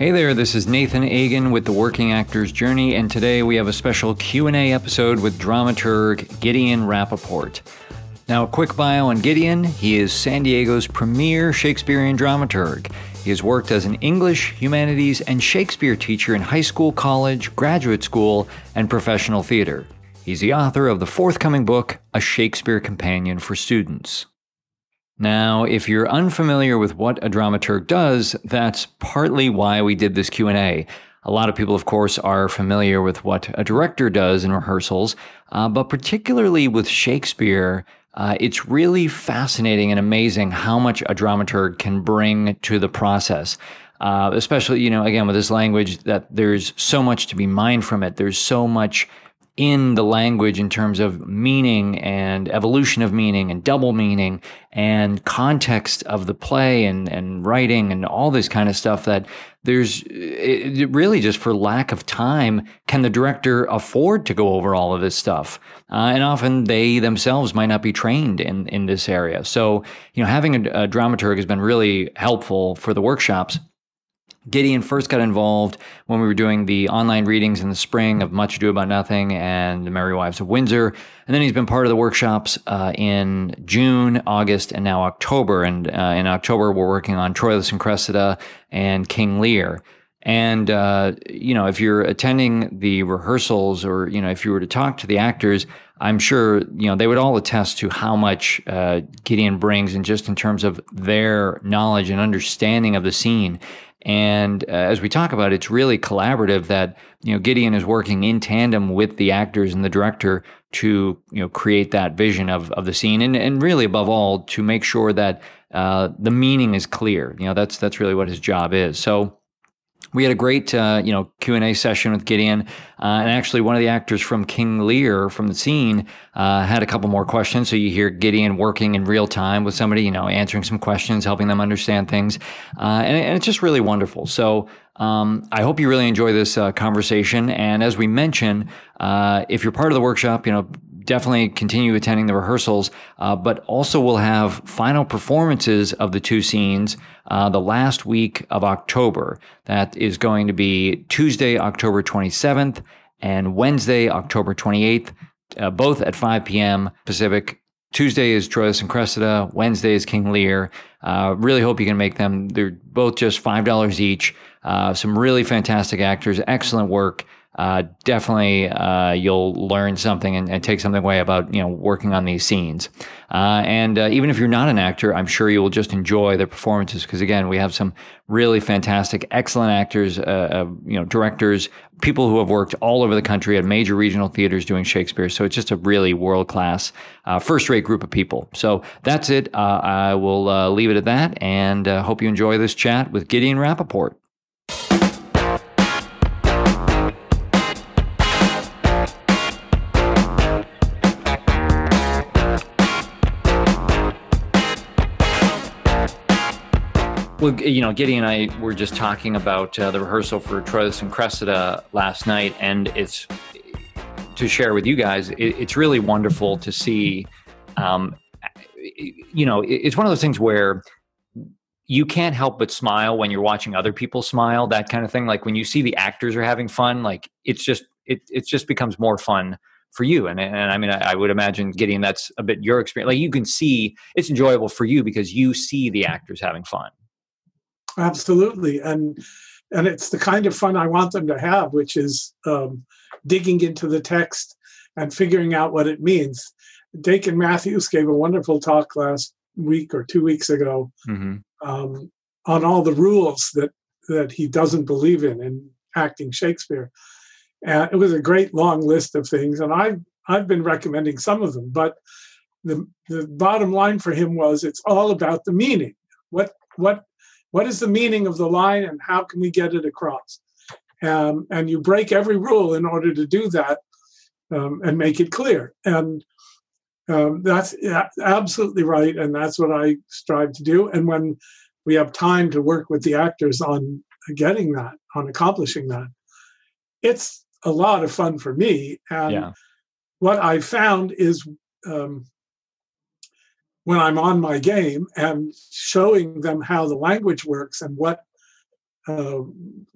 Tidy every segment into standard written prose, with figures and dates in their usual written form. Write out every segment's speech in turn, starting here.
Hey there, this is Nathan Agan with The Working Actor's Journey, and today we have a special Q&A episode with dramaturg Gideon Rappaport. Now, a quick bio on Gideon. He is San Diego's premier Shakespearean dramaturg. He has worked as an English, humanities, and Shakespeare teacher in high school, college, graduate school, and professional theater. He's the author of the forthcoming book, A Shakespeare Companion for Students. Now, if you're unfamiliar with what a dramaturg does, that's partly why we did this Q&A. A lot of people, of course, are familiar with what a director does in rehearsals, but particularly with Shakespeare, it's really fascinating and amazing how much a dramaturg can bring to the process. Especially, again, with this language, that there's so much to be mined from it. There's so much in the language in terms of meaning and evolution of meaning and double meaning and context of the play and writing and all this kind of stuff that it really just for lack of time, can the director afford to go over all of this stuff? And often they themselves might not be trained in this area. So, having a dramaturg has been really helpful for the workshops. Gideon first got involved when we were doing the online readings in the spring of Much Ado About Nothing and The Merry Wives of Windsor. And then he's been part of the workshops in June, August, and now October. And in October, we're working on Troilus and Cressida and King Lear. And, if you're attending the rehearsals or, if you were to talk to the actors, I'm sure, they would all attest to how much Gideon brings and just in terms of their knowledge and understanding of the scene. And as we talk about, it's really collaborative that, Gideon is working in tandem with the actors and the director to, create that vision of the scene and really above all to make sure that the meaning is clear. That's really what his job is. So we had a great, Q&A session with Gideon, and actually one of the actors from King Lear from the scene had a couple more questions. So you hear Gideon working in real time with somebody, answering some questions, helping them understand things, and it's just really wonderful. So I hope you really enjoy this conversation. And as we mentioned, if you're part of the workshop, definitely continue attending the rehearsals, but also we'll have final performances of the two scenes the last week of October. That is going to be Tuesday, October 27th, and Wednesday, October 28th, both at 5 p.m. Pacific. Tuesday is Troilus and Cressida. Wednesday is King Lear. Really hope you can make them. They're both just $5 each. Some really fantastic actors, excellent work. Definitely you'll learn something and take something away about working on these scenes. And even if you're not an actor, I'm sure you will just enjoy their performances because again, we have some really fantastic, excellent actors, directors, people who have worked all over the country at major regional theaters doing Shakespeare. So it's just a really world-class, first-rate group of people. So that's it. I will leave it at that, and hope you enjoy this chat with Gideon Rappaport. Well, Gideon and I were just talking about the rehearsal for Troilus and Cressida last night, and it's to share with you guys. It's really wonderful to see. It's one of those things where you can't help but smile when you're watching other people smile. That kind of thing. Like when you see the actors are having fun, like it just becomes more fun for you. And I mean, I would imagine, Gideon, that's a bit your experience. Like you can see it's enjoyable for you because you see the actors having fun. Absolutely. And it's the kind of fun I want them to have, which is digging into the text and figuring out what it means. Dakin Matthews gave a wonderful talk last week or 2 weeks ago on all the rules that he doesn't believe in acting Shakespeare. And it was a great long list of things. And I've been recommending some of them, but the bottom line for him was it's all about the meaning. What is the meaning of the line and how can we get it across? And you break every rule in order to do that and make it clear. And that's absolutely right. And that's what I strive to do. And when we have time to work with the actors on getting that, on accomplishing that, it's a lot of fun for me. And what I found is when I'm on my game and showing them how the language works and what uh,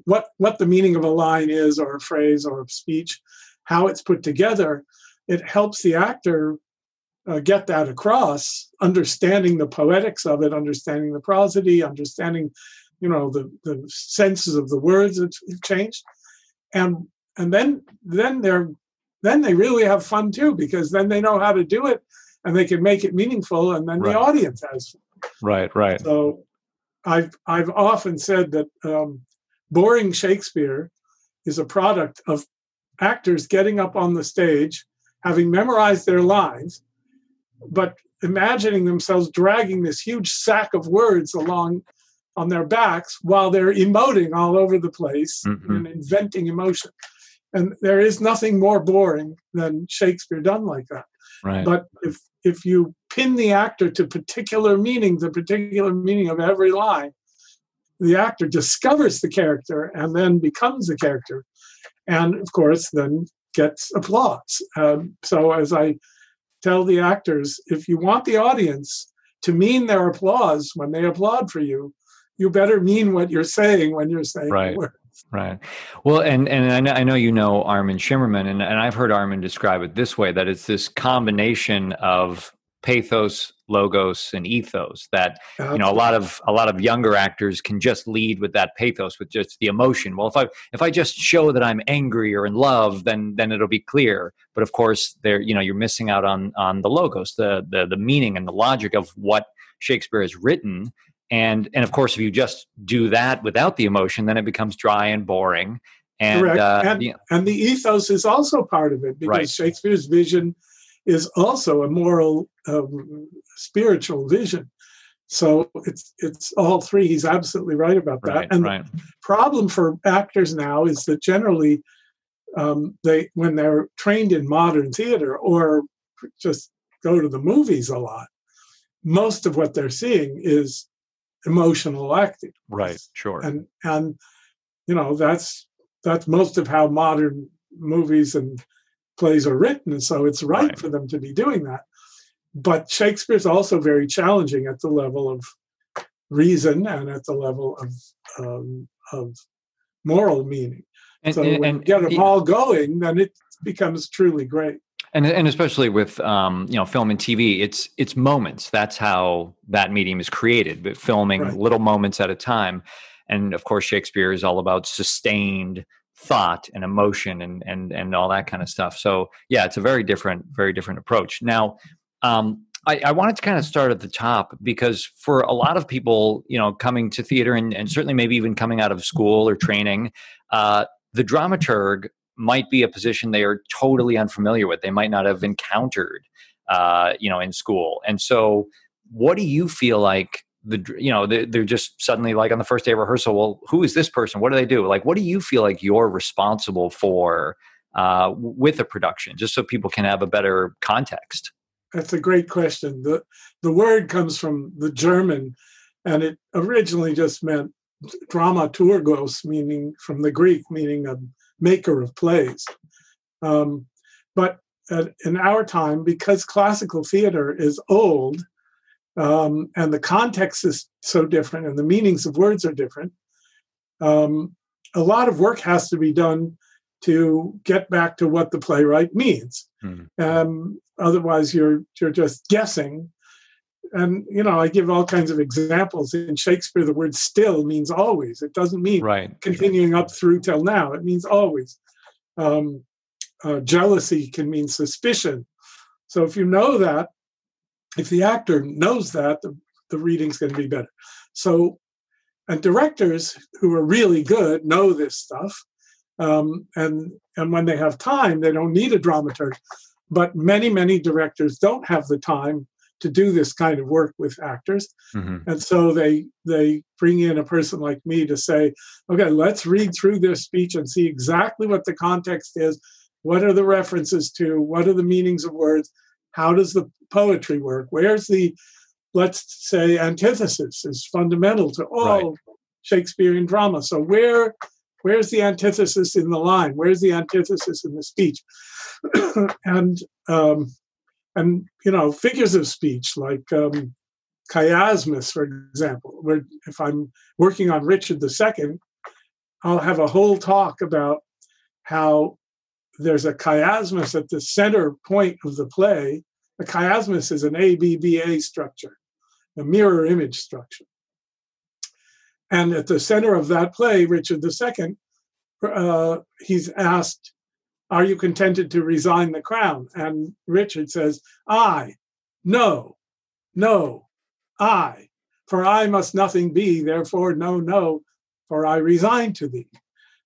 what the meaning of a line is, or a phrase, or a speech, how it's put together, it helps the actor get that across, understanding the poetics of it, understanding the prosody, understanding, the senses of the words that have changed, and then they really have fun too, because then they know how to do it, and they can make it meaningful, and then the audience has fun. Right. So I've often said that boring Shakespeare is a product of actors getting up on the stage, having memorized their lines, but imagining themselves dragging this huge sack of words along on their backs while they're emoting all over the place and inventing emotion. And there is nothing more boring than Shakespeare done like that. Right. But if you pin the actor to particular meaning, the particular meaning of every line, the actor discovers the character and then becomes the character. And of course, then gets applause. So as I tell the actors, if you want the audience to mean their applause when they applaud for you, you better mean what you're saying when you're saying the words. Right. Well, and I know you know Armin Shimmerman, and I've heard Armin describe it this way, that it's this combination of pathos, logos, and ethos that a lot of younger actors can just lead with that pathos, with just the emotion. Well, if I just show that I'm angry or in love, then it'll be clear. But of course, you're missing out on the logos, the meaning and the logic of what Shakespeare has written. And of course, if you just do that without the emotion, then it becomes dry and boring. And, correct. And the ethos is also part of it, because Shakespeare's vision is also a moral, spiritual vision. So it's all three. He's absolutely right about that. The problem for actors now is that generally, when they're trained in modern theater or just go to the movies a lot, most of what they're seeing is emotional acting. Right, sure. And that's most of how modern movies and plays are written, and so it's right for them to be doing that. But Shakespeare's also very challenging at the level of reason and at the level of moral meaning. So when you get them all going, then it becomes truly great. And especially with film and TV, it's moments. That's how that medium is created, but filming little moments at a time. And of course, Shakespeare is all about sustained thought and emotion and all that kind of stuff. So yeah, it's a very different approach. Now, I wanted to kind of start at the top, because for a lot of people, coming to theater and certainly maybe even coming out of school or training, the dramaturg might be a position they are totally unfamiliar with. They might not have encountered, in school. And so what do you feel like they're just suddenly, like, on the first day of rehearsal, well, who is this person? What do they do? Like, what do you feel like you're responsible for with a production, just so people can have a better context? That's a great question. The word comes from the German, and it originally just meant dramaturgos, meaning from the Greek, meaning a maker of plays. But in our time, because classical theater is old, and the context is so different and the meanings of words are different, a lot of work has to be done to get back to what the playwright means. Otherwise, you're just guessing. And, I give all kinds of examples. In Shakespeare, the word still means always. It doesn't mean continuing up through till now. It means always. Jealousy can mean suspicion. So if you know that, if the actor knows that, the reading's going to be better. So, and directors who are really good know this stuff. And when they have time, they don't need a dramaturg. But many, many directors don't have the time to do this kind of work with actors. And so they bring in a person like me to say, okay, let's read through this speech and see exactly what the context is. What are the references to? What are the meanings of words? How does the poetry work? Where's the, let's say, antithesis is fundamental to all Shakespearean drama. So where's the antithesis in the line? Where's the antithesis in the speech? and figures of speech like chiasmus, for example, where if I'm working on Richard II, I'll have a whole talk about how there's a chiasmus at the center point of the play. A chiasmus is an ABBA structure, a mirror image structure. And at the center of that play, Richard II, he's asked, "Are you contented to resign the crown?" And Richard says, "I, no, no, I, for I must nothing be, therefore no, no, for I resign to thee."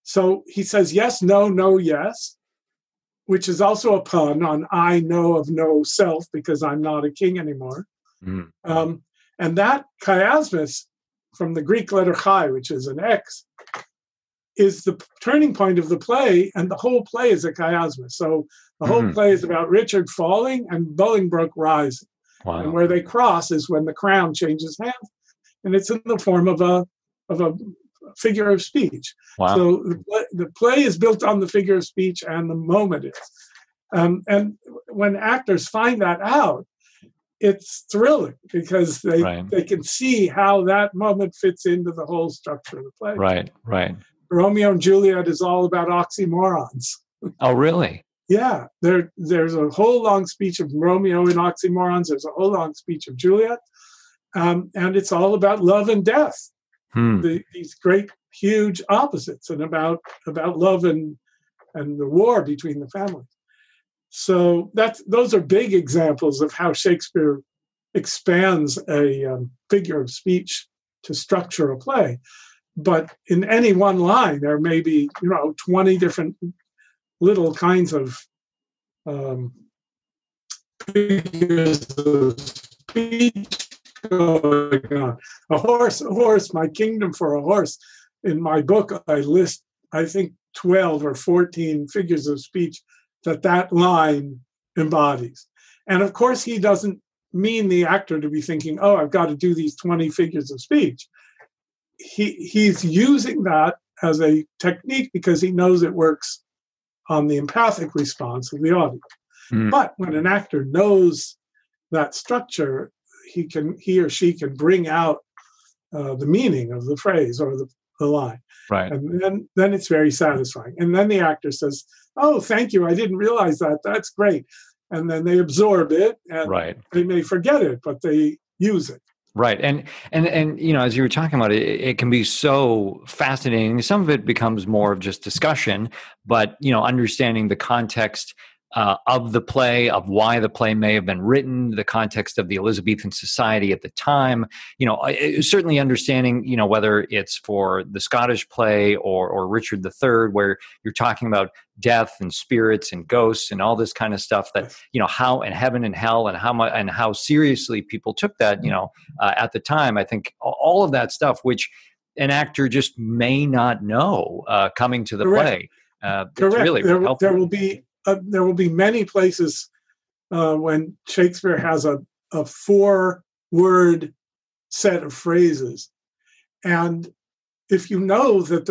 So he says yes, no, no, yes, which is also a pun on I know of no self because I'm not a king anymore. Mm. And that chiasmus from the Greek letter chi, which is an X, is the turning point of the play, and the whole play is a chiasmus. So the whole play is about Richard falling and Bolingbroke rising. Wow. And where they cross is when the crown changes hands, and it's in the form of a figure of speech. Wow. So the play is built on the figure of speech, and the moment is. And when actors find that out, it's thrilling because they can see how that moment fits into the whole structure of the play. Right, right. Romeo and Juliet is all about oxymorons. Oh, really? Yeah, there's a whole long speech of Romeo in oxymorons. There's a whole long speech of Juliet, and it's all about love and death. These great, huge opposites, and about love and the war between the families. So those are big examples of how Shakespeare expands a figure of speech to structure a play. But in any one line, there may be 20 different little kinds of figures of speech going on. A horse, my kingdom for a horse. In my book, I list, I think, 12 or 14 figures of speech that line embodies. And of course, he doesn't mean the actor to be thinking, "Oh, I've got to do these 20 figures of speech." He's using that as a technique because he knows it works on the empathic response of the audience. But when an actor knows that structure, he or she can bring out the meaning of the phrase or the line. Right. And then it's very satisfying. And then the actor says, "Oh, thank you. I didn't realize that. That's great." And then they absorb it, and they may forget it, but they use it. Right. And as you were talking about it, it can be so fascinating. Some of it becomes more of just discussion, but, understanding the context of the play, of why the play may have been written, the context of the Elizabethan society at the time, certainly understanding, whether it's for the Scottish play or Richard III, where you're talking about death and spirits and ghosts and all this kind of stuff that, how, and heaven and hell, and how seriously people took that, at the time. I think all of that stuff, which an actor just may not know coming to the play. Correct. It's really helpful. There will be many places when Shakespeare has a 4-word set of phrases, and if you know that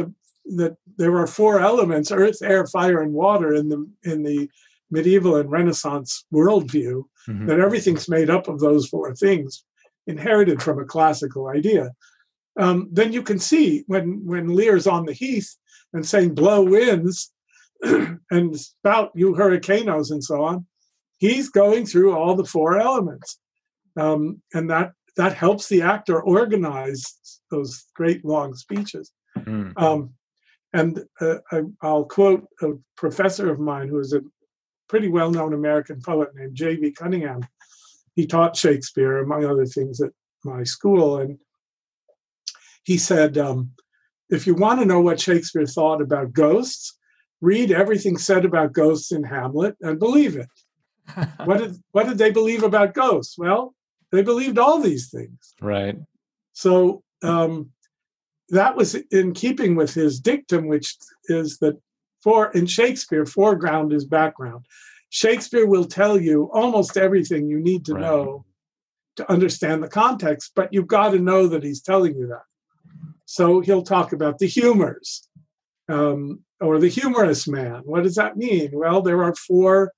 there are 4 elements: earth, air, fire, and water in the medieval and Renaissance worldview, that everything's made up of those 4 things, inherited from a classical idea. Then you can see when Lear's on the heath and saying "blow winds" and "spout you hurricanos" and so on, he's going through all the 4 elements, and that helps the actor organize those great long speeches. And I'll quote a professor of mine who is a pretty well-known American poet named J.B. Cunningham. He taught Shakespeare, among other things, at my school, and he said, if you want to know what Shakespeare thought about ghosts, read everything said about ghosts in Hamlet and believe it. What did they believe about ghosts? Well, they believed all these things. Right. So that was in keeping with his dictum, which is that in Shakespeare, foreground is background. Shakespeare will tell you almost everything you need to know to understand the context, but you've got to know that he's telling you that. So he'll talk about the humors. Or the humorous man. What does that mean? Well, there are 4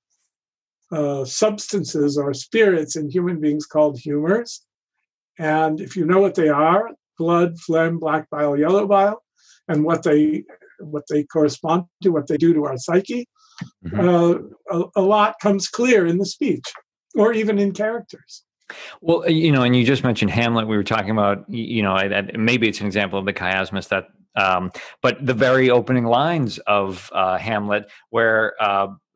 substances or spirits in human beings called humors. And if you know what they are, blood, phlegm, black bile, yellow bile, and what they correspond to, what they do to our psyche, a lot comes clear in the speech or even in characters. Well, and you just mentioned Hamlet. We were talking about, maybe it's an example of the chiasmus that, but the very opening lines of Hamlet, where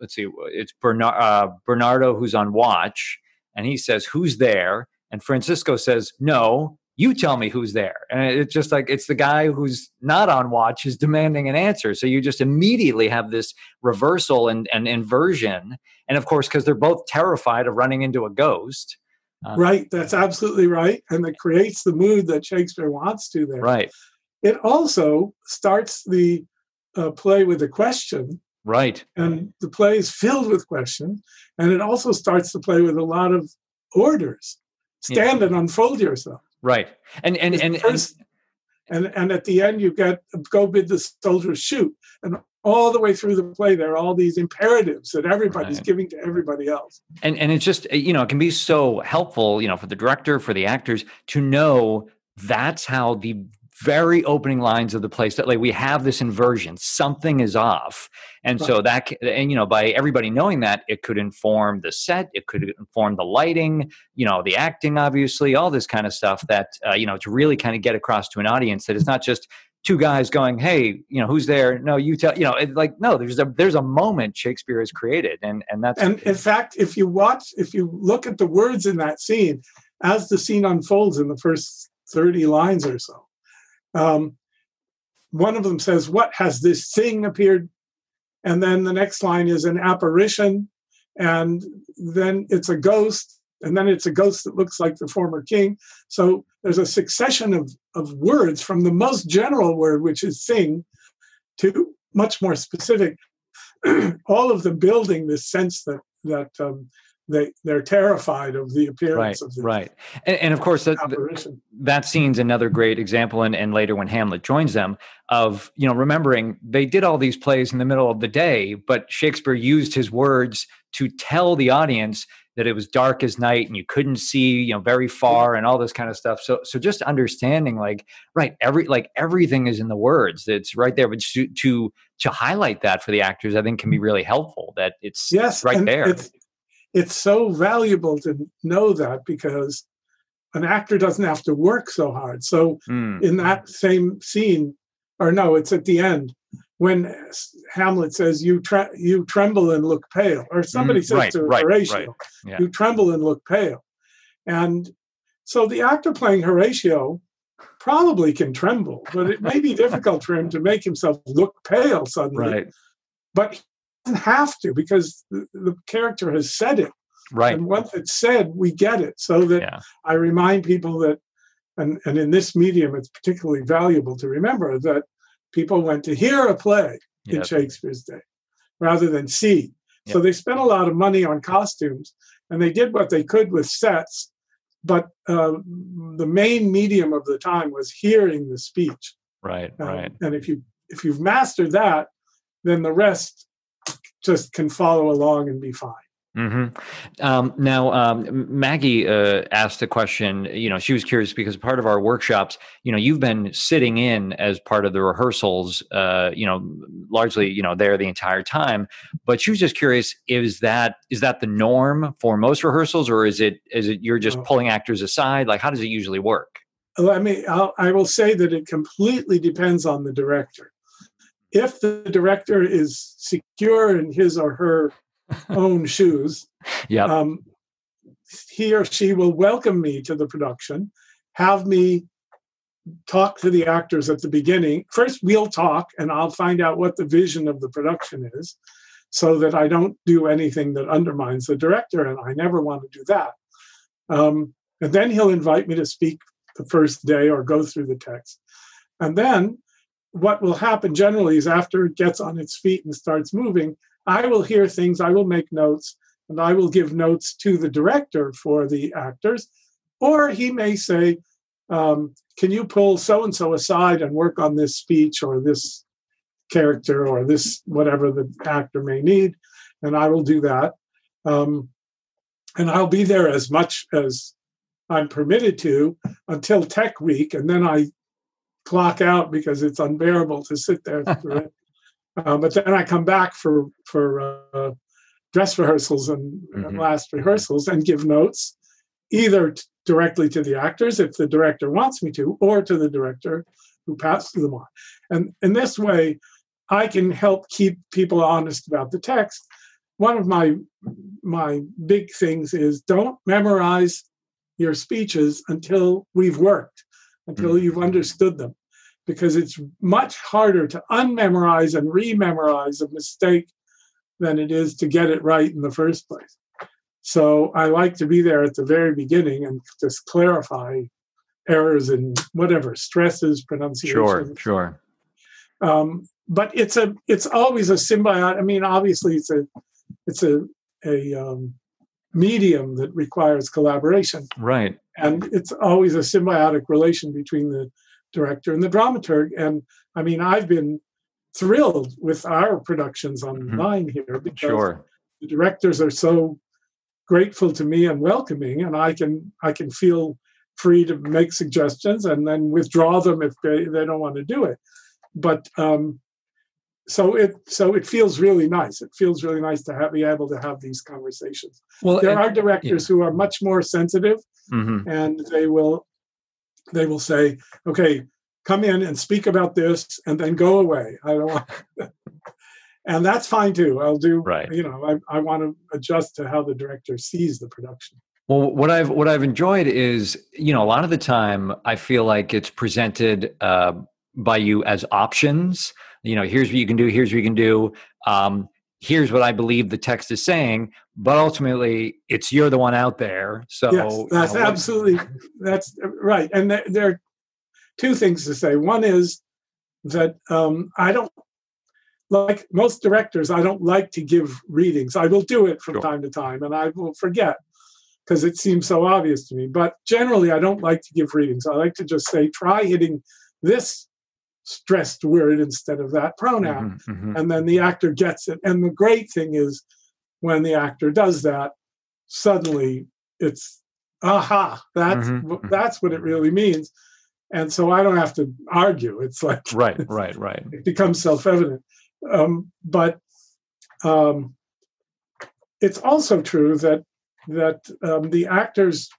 let's see, it's Bernardo who's on watch, and he says, "Who's there?" And Francisco says, "No, you tell me who's there." And it's just like, it's the guy who's not on watch is demanding an answer. So you just immediately have this reversal and inversion. And of course, because they're both terrified of running into a ghost. Right, that's absolutely right. And it creates the mood that Shakespeare wants to there. Right. It also starts the play with a question. Right. And the play is filled with questions. And it also starts the play with a lot of orders. Stand and unfold yourself. Right. And at the end you get go bid the soldiers shoot. And all the way through the play, there are all these imperatives that everybody's giving to everybody else. And it's just, it can be so helpful, for the director, for the actors to know that's how the very opening lines of the play, that like we have this inversion, something is off. And so that, by everybody knowing that, it could inform the set, it could inform the lighting, the acting, obviously, all this kind of stuff that, to really kind of get across to an audience that it's not just two guys going, "Hey, who's there? No, you tell." No. There's a moment Shakespeare has created, and that's. And in fact, if you look at the words in that scene, as the scene unfolds in the first 30 lines or so, one of them says, "What has this thing appeared?" And then the next line is an apparition, and then it's a ghost, and then it's a ghost that looks like the former king. So there's a succession of words from the most general word, which is thing, to much more specific, all of them building this sense that they're terrified of the appearance of the and of course apparition. That scene's another great example, and later when Hamlet joins them, of remembering they did all these plays in the middle of the day, but Shakespeare used his words to tell the audience that it was dark as night and you couldn't see, very far and all this kind of stuff. So just understanding everything is in the words. It's right there. But to highlight that for the actors, I think can be really helpful, that it's right there. It's so valuable to know that, because an actor doesn't have to work so hard. So in that same scene, or no, it's at the end, when Hamlet says, you tremble and look pale, or somebody says to Horatio, you tremble and look pale. And so the actor playing Horatio probably can tremble, but it may be difficult for him to make himself look pale suddenly. Right. But he doesn't have to, because the character has said it. Right. And once it's said, we get it. So that I remind people that, and in this medium, it's particularly valuable to remember that people went to hear a play in Shakespeare's day rather than see. So they spent a lot of money on costumes, and they did what they could with sets. But the main medium of the time was hearing the speech. Right. And if you've mastered that, then the rest just can follow along and be fine. Mm-hmm. Now, Maggie asked a question. She was curious because part of our workshops, you've been sitting in as part of the rehearsals, largely, there the entire time. But she was just curious: is that the norm for most rehearsals, or is it you're just pulling actors aside? Like, how does it usually work? I will say that it completely depends on the director. If the director is secure in his or her own shoes, he or she will welcome me to the production, have me talk to the actors at the beginning. First, we'll talk, and I'll find out what the vision of the production is, so that I don't do anything that undermines the director, and I never want to do that. And then he'll invite me to speak the first day or go through the text. And then what will happen generally is, after it gets on its feet and starts moving, I will hear things, I will make notes, and I will give notes to the director for the actors. Or he may say, can you pull so-and-so aside and work on this speech or this character or this, whatever the actor may need, and I will do that. And I'll be there as much as I'm permitted to until tech week, and then I clock out because it's unbearable to sit there through it. But then I come back for dress rehearsals and last rehearsals and give notes, either directly to the actors if the director wants me to, or to the director who passes them on. And in this way, I can help keep people honest about the text. One of my big things is don't memorize your speeches until we've worked, until you've understood them, because it's much harder to unmemorize and rememorize a mistake than it is to get it right in the first place. So I like to be there at the very beginning and just clarify errors in whatever, stresses, pronunciation. Sure. But it's always a symbiotic. I mean, obviously it's a medium that requires collaboration. Right. And it's always a symbiotic relation between the director and the dramaturg. And I mean, I've been thrilled with our productions online here because the directors are so grateful to me and welcoming, and I can feel free to make suggestions and then withdraw them if they don't want to do it. But so it feels really nice. It feels really nice to be able to have these conversations. Well, there are directors who are much more sensitive, and they will say, "Okay, come in and speak about this, and then go away. I don't want." And that's fine too. I'll do. Right. I want to adjust to how the director sees the production. Well, what I've enjoyed is, a lot of the time I feel like it's presented by you as options. Here's what you can do. Here's what you can do. Here's what I believe the text is saying. But ultimately, it's you're the one out there. So yes, that's absolutely that's right. And there are two things to say. One is that I don't. Like most directors, I don't like to give readings. I will do it from time to time, and I will forget because it seems so obvious to me. But generally, I don't like to give readings. I like to just say, try hitting this stressed word instead of that pronoun, and then the actor gets it. And the great thing is when the actor does that, suddenly it's, aha, that's what it really means. And so I don't have to argue. It's like, right. It becomes self-evident. But it's also true that the actors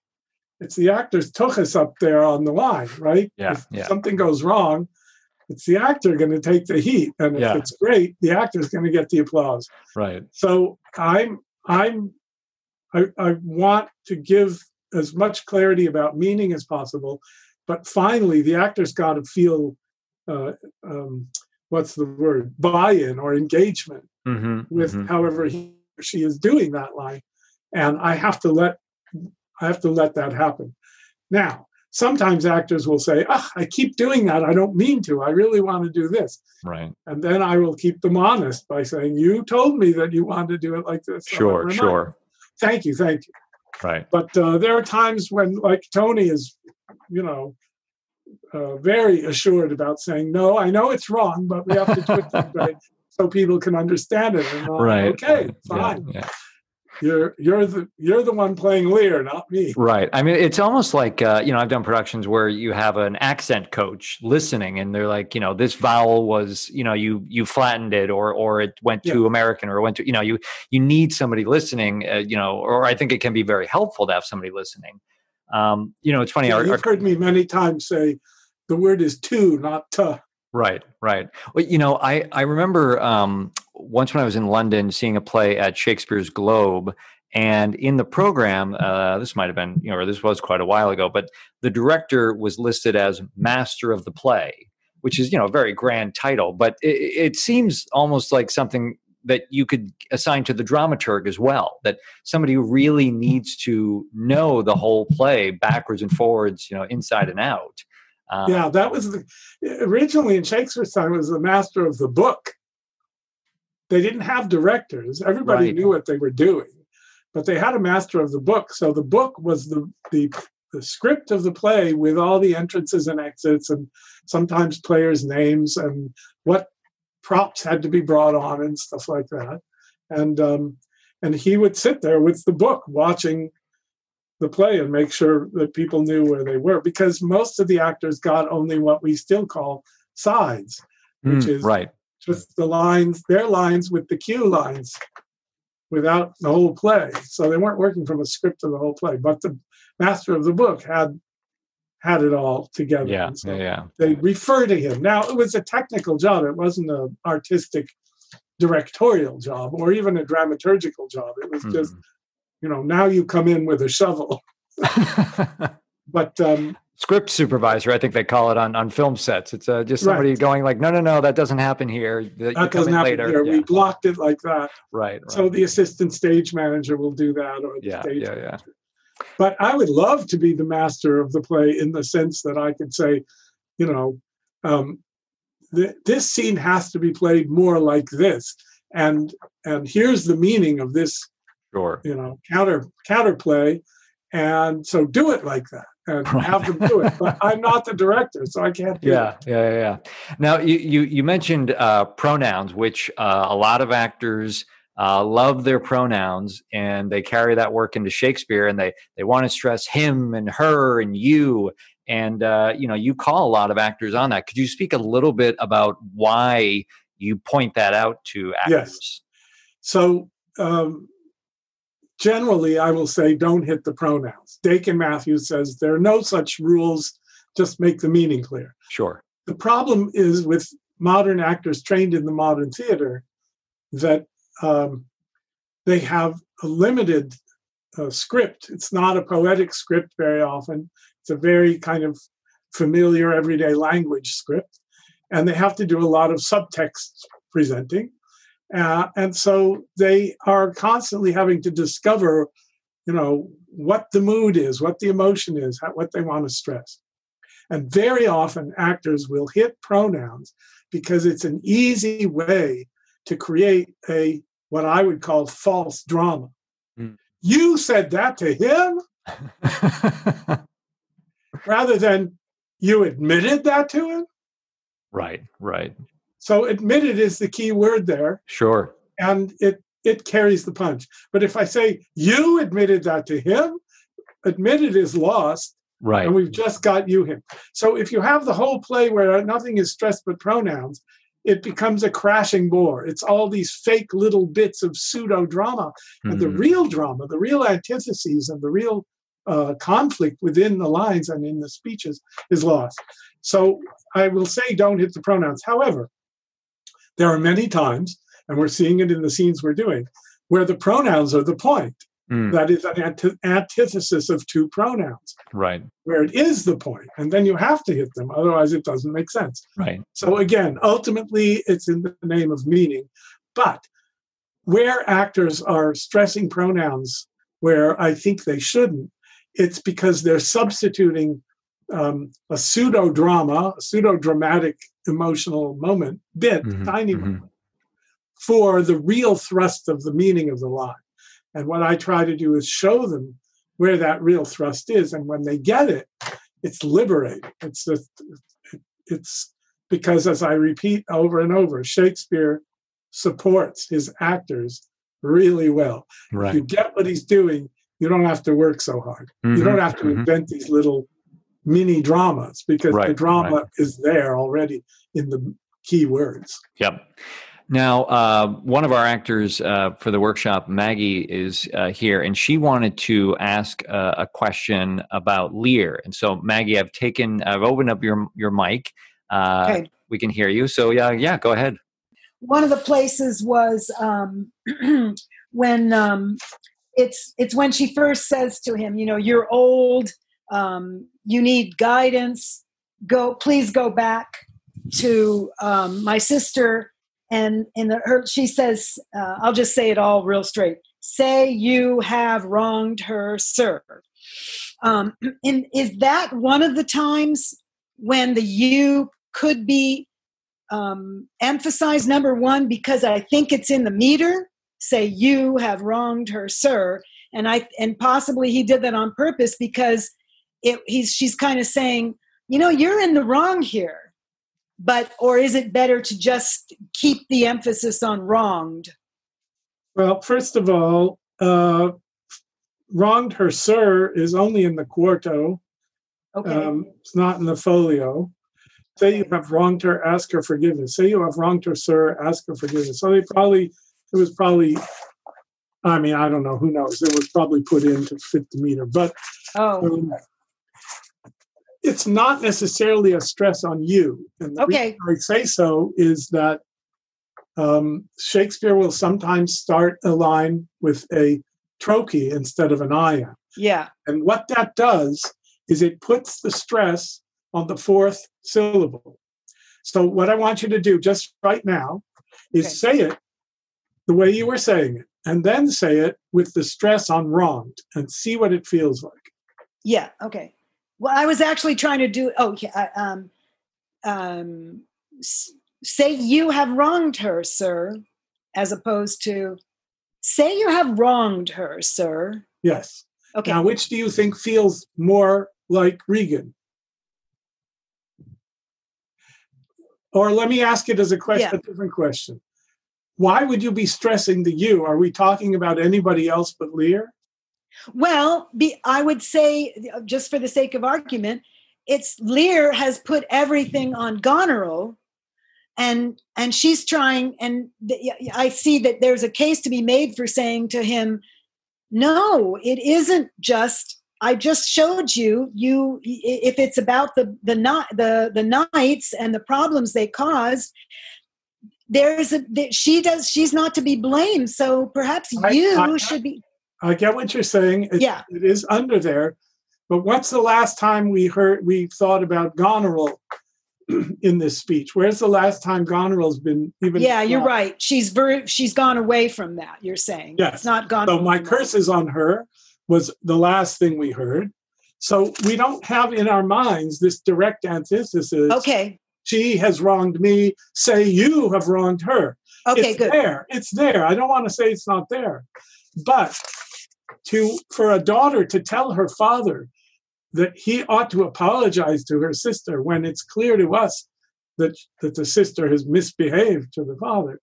took us up there on the line, right? If something goes wrong, it's the actor going to take the heat, and if it's great, the actor's going to get the applause. Right. So I want to give as much clarity about meaning as possible, but finally, the actor's got to feel. What's the word? Buy-in or engagement with however he or she is doing that line, and I have to let that happen. Now, sometimes actors will say, I keep doing that. I don't mean to. I really want to do this. Right. And then I will keep them honest by saying, you told me that you wanted to do it like this. Sure. Thank you. Right. But there are times when, like Tony is, very assured about saying, no, I know it's wrong, but we have to do it that way so people can understand it. And right. Okay, fine. Yeah. You're the one playing Lear, not me. Right. I mean, it's almost like, I've done productions where you have an accent coach listening and they're like, this vowel was, you flattened it or it went to American or it went to, you need somebody listening, or I think it can be very helpful to have somebody listening. It's funny. You've heard me many times say the word is to, not to. Right. Well, I remember once when I was in London seeing a play at Shakespeare's Globe, and in the program, this might have been, or this was quite a while ago, but the director was listed as master of the play, which is, a very grand title, but it seems almost like something that you could assign to the dramaturg as well, that somebody who really needs to know the whole play backwards and forwards, inside and out. That was originally in Shakespeare's time, it was the master of the book. They didn't have directors. Everybody knew what they were doing, but they had a master of the book. So the book was the script of the play with all the entrances and exits and sometimes players' names and what props had to be brought on and stuff like that. And he would sit there with the book watching the play and make sure that people knew where they were, because most of the actors got only what we still call sides, which is right. just the lines, their lines with the cue lines, without the whole play. So they weren't working from a script of the whole play, but the master of the book had it all together. Yeah, and so yeah. they refer to him. Now, it was a technical job. It wasn't an artistic directorial job or even a dramaturgical job. It was just, now you come in with a shovel. But script supervisor, I think they call it on film sets. It's just somebody going like, no, that doesn't happen here. That doesn't happen later. Here. Yeah. We blocked it like that. Right. So the assistant stage manager will do that, or the stage manager. But I would love to be the master of the play in the sense that I could say, this scene has to be played more like this, and here's the meaning of this. Sure. Counterplay, and so do it like that. And have them do it, but I'm not the director, so I can't do it. Yeah. Now, you mentioned pronouns, which a lot of actors love their pronouns, and they carry that work into Shakespeare, and they want to stress him and her and you, and you call a lot of actors on that. Could you speak a little bit about why you point that out to actors? Yes. So. Generally, I will say, don't hit the pronouns. Dakin Matthews says there are no such rules, just make the meaning clear. Sure. The problem is with modern actors trained in the modern theater that they have a limited script. It's not a poetic script very often. It's a very kind of familiar everyday language script. And they have to do a lot of subtext presenting. And so they are constantly having to discover, what the mood is, what the emotion is, what they want to stress. And very often actors will hit pronouns because it's an easy way to create what I would call false drama. You said that to him? Rather than you admitted that to him? Right. So admitted is the key word there. Sure. And it carries the punch. But if I say, you admitted that to him, admitted is lost. Right. And we've just got him. So if you have the whole play where nothing is stressed but pronouns, it becomes a crashing bore. It's all these fake little bits of pseudo drama. And the real drama, the real antitheses and the real conflict within the lines and in the speeches is lost. So I will say, don't hit the pronouns. However, there are many times, and we're seeing it in the scenes we're doing, where the pronouns are the point. That is an antithesis of two pronouns. Right. Where it is the point, and then you have to hit them, otherwise it doesn't make sense. Right. So again, ultimately, it's in the name of meaning. But where actors are stressing pronouns where I think they shouldn't, it's because they're substituting a pseudo-drama, a pseudo-dramatic emotional tiny moment, for the real thrust of the meaning of the line. And what I try to do is show them where that real thrust is. And when they get it, it's liberating. It's because, as I repeat over and over, Shakespeare supports his actors really well. Right. If you get what he's doing, you don't have to work so hard. You don't have to invent these little mini dramas, because the drama is there already in the key words. Yep. Now, one of our actors for the workshop, Maggie, is here, and she wanted to ask a question about Lear. And so, Maggie, I've opened up your mic. Okay. We can hear you. So, yeah, go ahead. One of the places was when it's when she first says to him, you're old. You need guidance. Please go back to my sister. And she says, I'll just say it all real straight. Say you have wronged her, sir. Is that one of the times when the you could be emphasized? Number one, because I think it's in the meter. Say you have wronged her, sir. And possibly he did that on purpose because she's kind of saying, you're in the wrong here. Or is it better to just keep the emphasis on wronged? Well, first of all, wronged her, sir, is only in the quarto. Okay. It's not in the folio. Say you have wronged her, ask her forgiveness. Say you have wronged her, sir, ask her forgiveness. So it was probably, I mean, I don't know, who knows? It was probably put in to fit the meter. But it's not necessarily a stress on you. And the reason I say so is that Shakespeare will sometimes start a line with a trochee instead of an ion. Yeah. And what that does is it puts the stress on the fourth syllable. So what I want you to do just right now is say it the way you were saying it, and then say it with the stress on wronged, and see what it feels like. Yeah. Okay. Well, I was actually trying to do. Say you have wronged her, sir, as opposed to say you have wronged her, sir. Yes. Okay. Now, which do you think feels more like Regan? Or let me ask it as a question, a different question. Why would you be stressing the you? Are we talking about anybody else but Lear? Well, I would say, just for the sake of argument, it's Lear has put everything on Goneril, and she's trying, and I see that there's a case to be made for saying to him, no, it isn't just, I just showed you, if it's about the knights and the problems they caused, she's not to be blamed. So perhaps you should be. I get what you're saying. It is under there. But what's the last time we thought about Goneril in this speech? Where's the last time Goneril's been even? Yeah, you're right. She's gone away from that, you're saying. Yes. It's not Goneril. So my curses on her was the last thing we heard. So we don't have in our minds this direct antithesis. Okay. She has wronged me. Say you have wronged her. Okay, it's good. It's there. I don't want to say it's not there. But for a daughter to tell her father that he ought to apologize to her sister when it's clear to us that the sister has misbehaved to the father,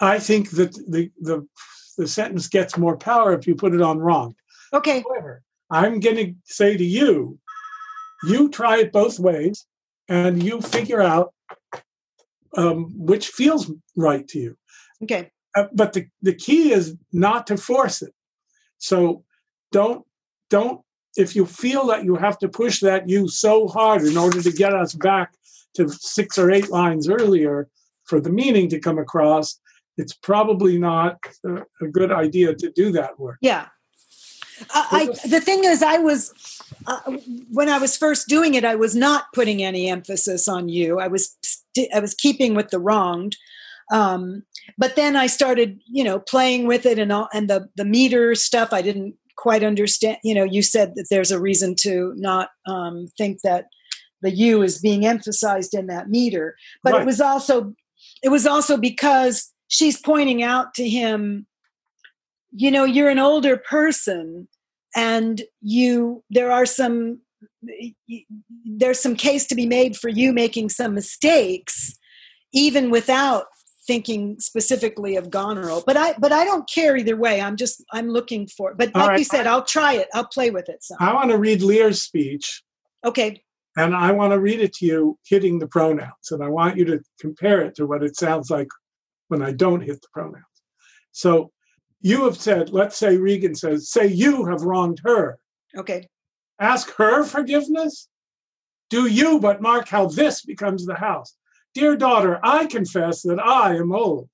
I think that the sentence gets more power if you put it on wronged. Okay. However, I'm going to say to you, you try it both ways, and you figure out which feels right to you. Okay. But the key is not to force it. So don't, if you feel that you have to push that you so hard in order to get us back to 6 or 8 lines earlier for the meaning to come across, it's probably not a good idea to do that work. Yeah. The thing is, when I was first doing it, I was not putting any emphasis on you. I was keeping with the wronged. But then I started, playing with it and the meter stuff. I didn't quite understand. You said that there's a reason to not think that the you is being emphasized in that meter. But right. It was also because she's pointing out to him, you're an older person, and there's some case to be made for you making some mistakes, even without thinking specifically of Goneril. But I don't care either way. I'm looking for it. But like you said, I'll try it. I'll play with it some. I want to read Lear's speech. Okay. And I want to read it to you hitting the pronouns. And I want you to compare it to what it sounds like when I don't hit the pronouns. So you have said, let's say Regan says, say you have wronged her. Okay. Ask her forgiveness? Do you but mark how this becomes the house. Dear daughter, I confess that I am old.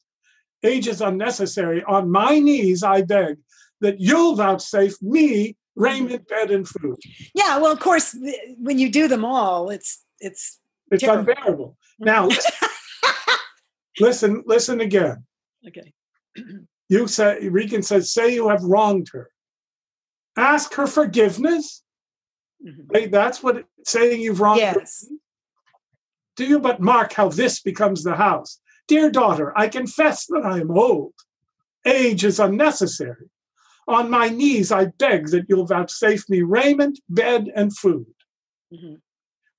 Age is unnecessary. On my knees I beg that you'll vouchsafe me raiment, bed, and food. Yeah, well, of course, when you do them all, it's unbearable. Now, listen again. Okay. You say, Regan says, say you have wronged her. Ask her forgiveness. Mm-hmm. That's what it's saying you've wronged her. Do you but mark how this becomes the house. Dear daughter, I confess that I am old. Age is unnecessary. On my knees, I beg that you'll vouchsafe me raiment, bed, and food. Mm-hmm.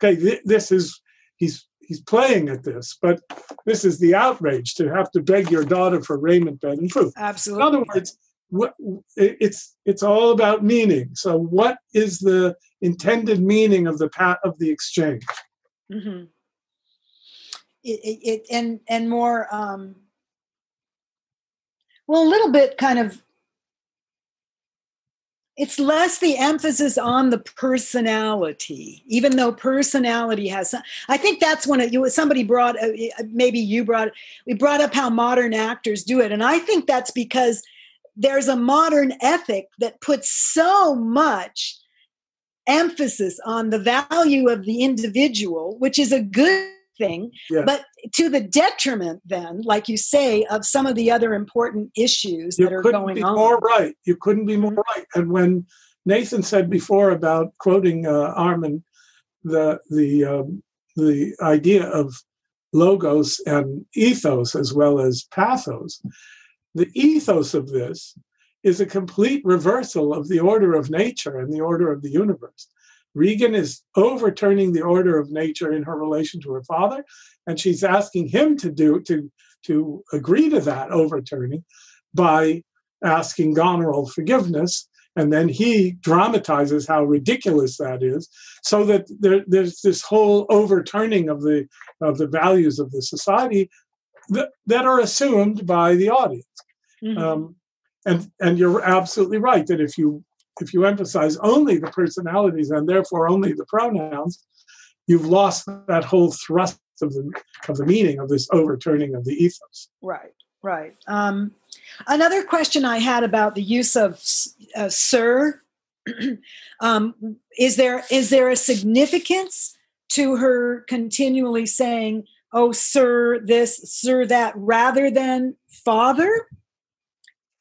Okay, this is, he's playing at this, but this is the outrage to have to beg your daughter for raiment, bed, and food. Absolutely. In other words, it's all about meaning. So what is the intended meaning of the exchange? Mm-hmm. And more, well, a little bit kind of, it's less the emphasis on the personality, even though personality has some, I think that's when somebody brought, maybe you brought, we brought up how modern actors do it. And I think that's because there's a modern ethic that puts so much emphasis on the value of the individual, which is a good thing, Yeah. but to the detriment then, like you say, of some of the other important issues that are going on. More right. You couldn't be more right. And when Nathan said before about quoting Armin, the idea of logos and ethos as well as pathos, the ethos of this is a complete reversal of the order of nature and the order of the universe. Regan is overturning the order of nature in her relation to her father, and she's asking him to agree to that overturning by asking Goneril forgiveness, and then he dramatizes how ridiculous that is, so that there's this whole overturning of the values of the society that are assumed by the audience. Mm-hmm. And you're absolutely right that if you emphasize only the personalities and therefore only the pronouns, you've lost that whole thrust of the meaning of this overturning of the ethos. Right. Another question I had about the use of sir, is there a significance to her continually saying, "Oh, sir, this, sir, that," rather than father?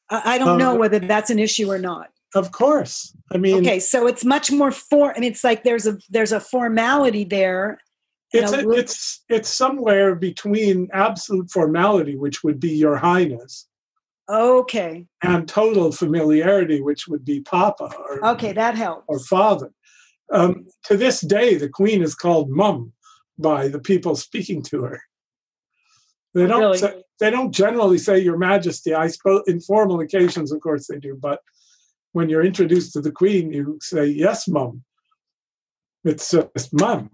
I don't know whether that's an issue or not. Of course. I mean, okay, so it's much more it's like there's a formality there. It's somewhere between absolute formality, which would be Your Highness. Okay. And total familiarity, which would be Papa. Okay, that helps. Or Father. To this day, the Queen is called Mum by the people speaking to her. They don't generally say Your Majesty. I suppose in formal occasions, of course, they do. But when you're introduced to the Queen, you say, "Yes, Mum." It's just Mum.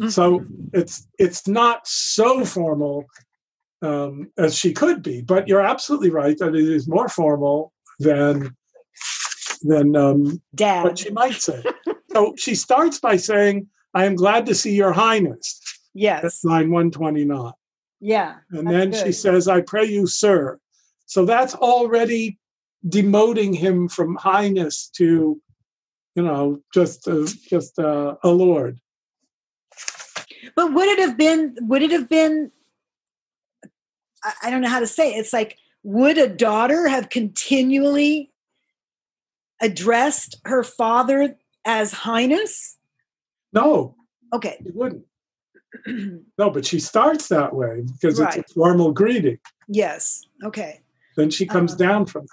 Mm-hmm. So it's not so formal as she could be. But you're absolutely right that it is more formal than Dad. What she might say. So she starts by saying, "I am glad to see Your Highness." Yes. That's line 129. Yeah. And then she says, "I pray you, sir." So that's already demoting him from highness to, just a lord. But would it have been, I don't know how to say it. It's like, would a daughter have continually addressed her father as highness? No. Okay. It wouldn't. No, but she starts that way because it's a formal greeting. Yes. Okay. Then she comes down from that.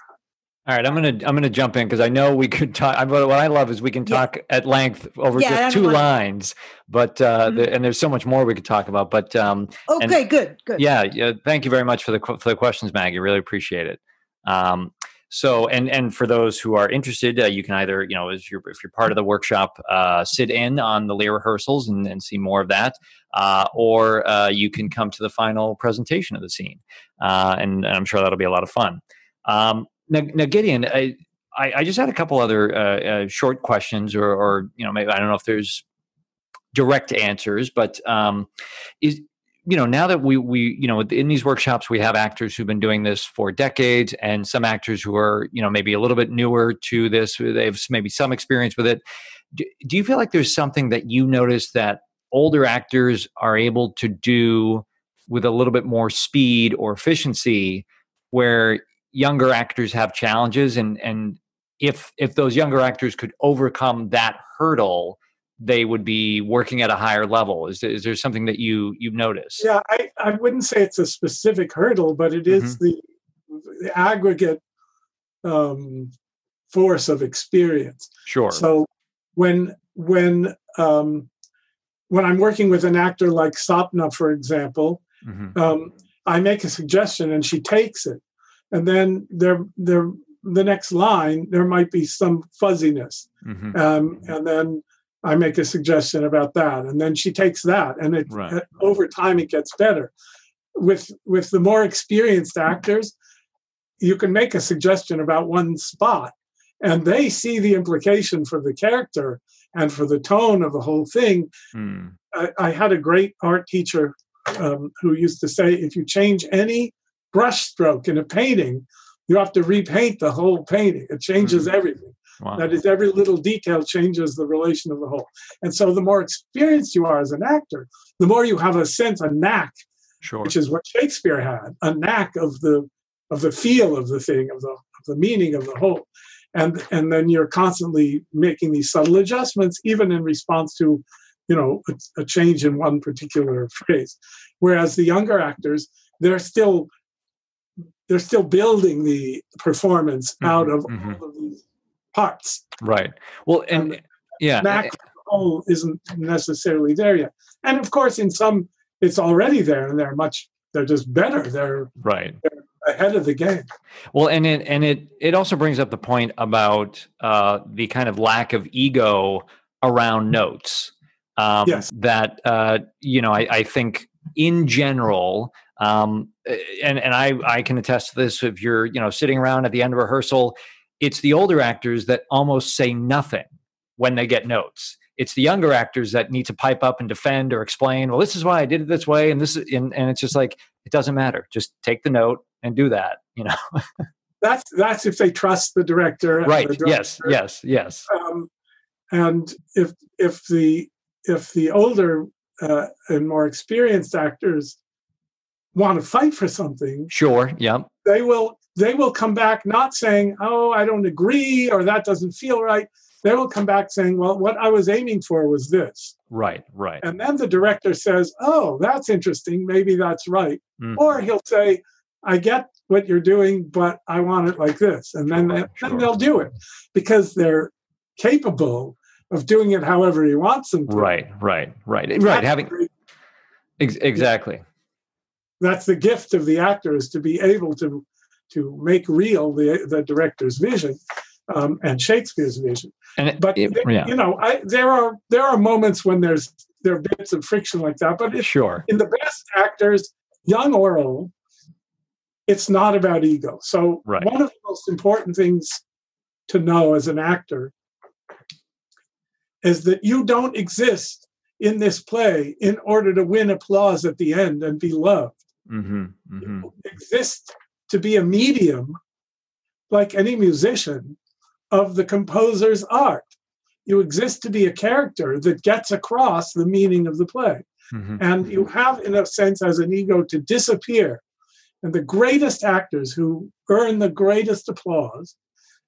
All right, I'm gonna jump in because I know we could talk. What I love is we can talk at length over just two lines, but and there's so much more we could talk about. But okay, good. Yeah. Thank you very much for the questions, Maggie. Really appreciate it. So, and for those who are interested, you can either, if you're part of the workshop, sit in on the Lear rehearsals and see more of that, or you can come to the final presentation of the scene, and I'm sure that'll be a lot of fun. Now, Gideon, I just had a couple other short questions, or maybe I don't know if there's direct answers, but now that we in these workshops we have actors who've been doing this for decades, and some actors who are maybe a little bit newer to this. They have maybe some experience with it. Do you feel like there's something that you notice that older actors are able to do with a little bit more speed or efficiency, where younger actors have challenges, and if those younger actors could overcome that hurdle, they would be working at a higher level? Is there something that you've noticed? Yeah, I wouldn't say it's a specific hurdle, but it is the aggregate force of experience. Sure. So when I'm working with an actor like Sapna, for example, I make a suggestion and she takes it. And then there the next line, there might be some fuzziness. And then I make a suggestion about that. And then she takes that. And over time, it gets better. With the more experienced actors, you can make a suggestion about one spot, and they see the implication for the character and for the tone of the whole thing. I had a great art teacher who used to say, if you change any brush stroke in a painting, you have to repaint the whole painting. It changes everything. Wow. That is, every little detail changes the relation of the whole. And so the more experienced you are as an actor, the more you have a sense, a knack, which is what Shakespeare had, a knack of the feel of the thing, of the meaning of the whole. And then you're constantly making these subtle adjustments, even in response to, a change in one particular phrase. Whereas the younger actors, they're still building the performance out of all of these parts. Right. Well, and yeah, knack whole isn't necessarily there yet. And of course, in some, it's already there, and they're just better. They're ahead of the game. Well, and it also brings up the point about the kind of lack of ego around notes. That I think in general, and I can attest to this. If you're sitting around at the end of rehearsal, it's the older actors that almost say nothing when they get notes. It's the younger actors that need to pipe up and defend or explain. Well, this is why I did it this way, and and it's just like, it doesn't matter. Just take the note and do that. That's if they trust the director. Right. The director. Yes. And if the older and more experienced actors want to fight for something, sure, yeah, they will come back not saying, "Oh, I don't agree," or "That doesn't feel right." They will come back saying, "Well, what I was aiming for was this." Right. And then the director says, "Oh, that's interesting. Maybe that's right." Or he'll say, "I get what you're doing, but I want it like this." And then they'll do it because they're capable of doing it however he wants them to. Right. Exactly. That's the gift of the actor, is to be able to make real the director's vision. And Shakespeare's vision. There are moments when there are bits of friction like that. But in the best actors, young or old, it's not about ego. So one of the most important things to know as an actor is that you don't exist in this play in order to win applause at the end and be loved. You exist to be a medium, like any musician, of the composer's art. You exist to be a character that gets across the meaning of the play. And you have, in a sense, as an ego, to disappear. And the greatest actors who earn the greatest applause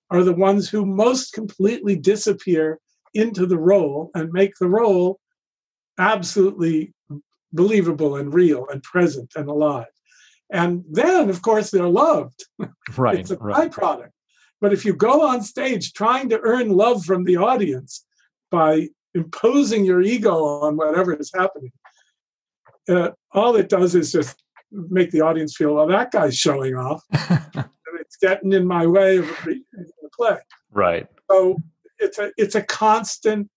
are the ones who most completely disappear into the role and make the role absolutely believable and real and present and alive. And then, of course, they're loved. It's a byproduct. But if you go on stage trying to earn love from the audience by imposing your ego on whatever is happening, all it does is just make the audience feel, well, that guy's showing off. And it's getting in my way of the play. Right. So it's a constant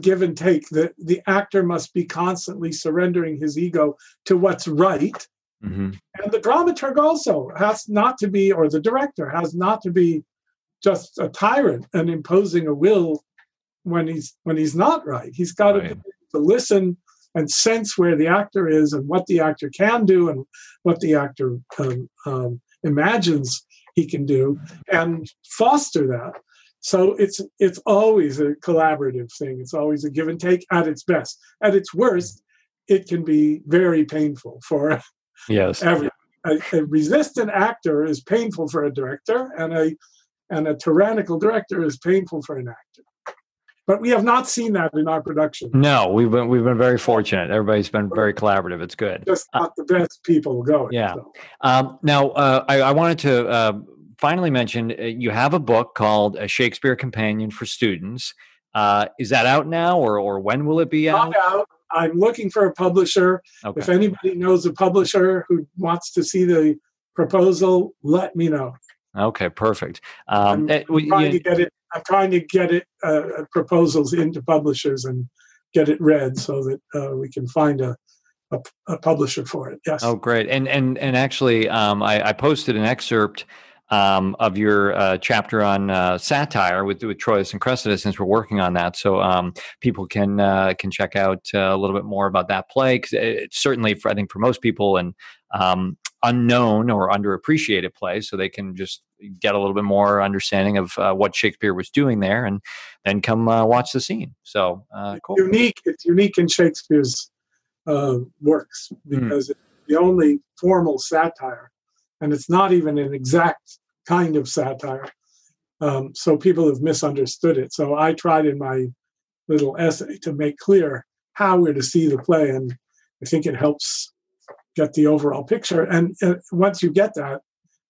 give and take. The actor must be constantly surrendering his ego to what's right. And the dramaturg also has not to be, or the director has not to be, just a tyrant and imposing a will when he's not right. He's got to listen and sense where the actor is and what the actor can do and what the actor imagines he can do, and foster that. So it's always a collaborative thing. It's always a give and take at its best. At its worst, it can be very painful for everyone. A resistant actor is painful for a director, and a tyrannical director is painful for an actor. But we have not seen that in our production. No, we've been very fortunate. Everybody's been very collaborative. It's good. Just not the best people going. Yeah. So. Now, I wanted to finally mention you have a book called A Shakespeare Companion for Students. Is that out now, or when will it be out? Not out. I'm looking for a publisher. Okay. If anybody knows a publisher who wants to see the proposal, let me know. Okay, perfect. I'm trying to get it proposals into publishers and get it read so that we can find a publisher for it. Yes. Oh, great. And actually, I posted an excerpt of your chapter on satire with Troilus and Cressida, since we're working on that. So people can check out a little bit more about that play, because it's certainly, I think, for most people, an unknown or underappreciated play. So they can just get a little bit more understanding of what Shakespeare was doing there, and then come watch the scene. So cool. It's unique in Shakespeare's works, because it's the only formal satire, and it's not even an exact kind of satire. So people have misunderstood it. So I tried in my little essay to make clear how we're to see the play, and I think it helps get the overall picture. And once you get that,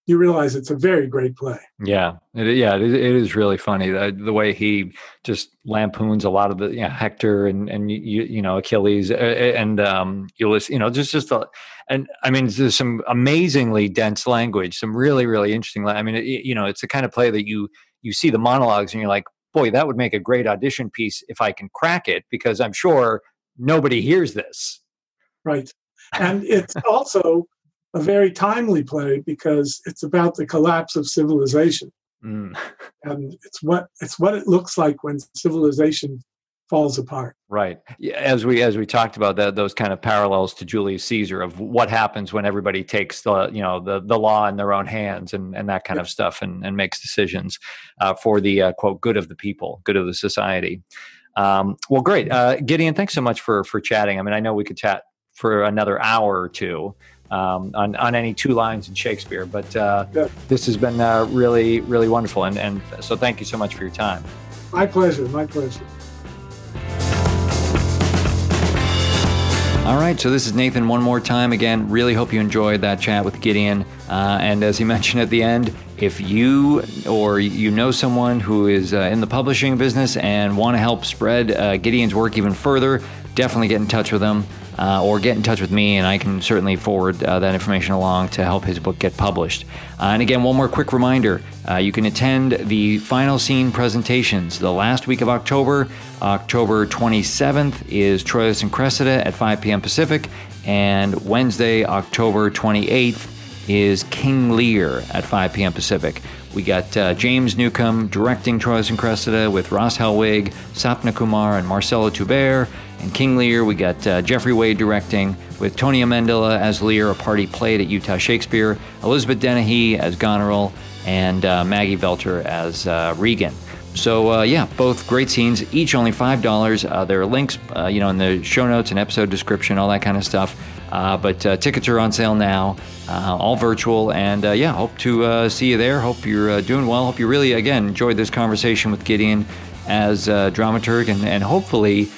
you realize it's a very great play. Yeah, it is really funny the way he just lampoons a lot of the Hector and Achilles and Ulysses. And I mean, there's some amazingly dense language, some really, really interesting. I mean, it's the kind of play that you see the monologues and you're like, boy, that would make a great audition piece if I can crack it, because I'm sure nobody hears this. Right, and it's also a very timely play because it's about the collapse of civilization, and it's what it looks like when civilization falls apart. Right. As we talked about those kind of parallels to Julius Caesar, of what happens when everybody takes the law in their own hands and that kind of stuff, and makes decisions for the quote good of the people, good of the society. Well, great, Gideon. Thanks so much for chatting. I mean, I know we could chat for another hour or two on any two lines in Shakespeare, but this has been really, really wonderful. And so thank you so much for your time. My pleasure. My pleasure. All right, so this is Nathan one more time. Again, really hope you enjoyed that chat with Gideon. And as he mentioned at the end, if you or you know someone who is in the publishing business and want to help spread Gideon's work even further, definitely get in touch with them. Or get in touch with me, and I can certainly forward that information along to help his book get published. And again, one more quick reminder, you can attend the final scene presentations the last week of October. October 27th is Troilus and Cressida at 5 p.m. Pacific, and Wednesday, October 28th is King Lear at 5 p.m. Pacific. We got James Newcomb directing Troilus and Cressida with Ross Helwig, Sapna Kumar, and Marcelo Tuber. And King Lear, we got Jeffrey Wade directing with Tony Amendola as Lear, a party played at Utah Shakespeare, Elizabeth Dennehy as Goneril, and Maggie Velter as Regan. So both great scenes, each only $5. There are links, in the show notes and episode description, all that kind of stuff. But tickets are on sale now, all virtual, and hope to see you there. Hope you're doing well. Hope you really, again, enjoyed this conversation with Gideon as a dramaturg, and hopefully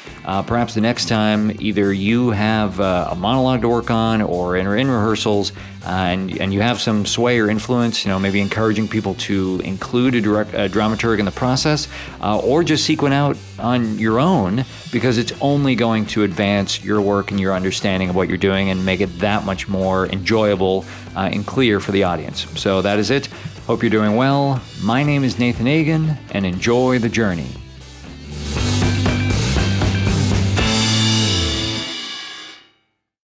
perhaps the next time either you have a monologue to work on or in rehearsals, and you have some sway or influence, maybe encouraging people to include a dramaturg in the process, or just seek one out on your own, because it's only going to advance your work and your understanding of what you're doing and make it that much more enjoyable and clear for the audience. So that is it. Hope you're doing well. My name is Nathan Egan, and enjoy the journey.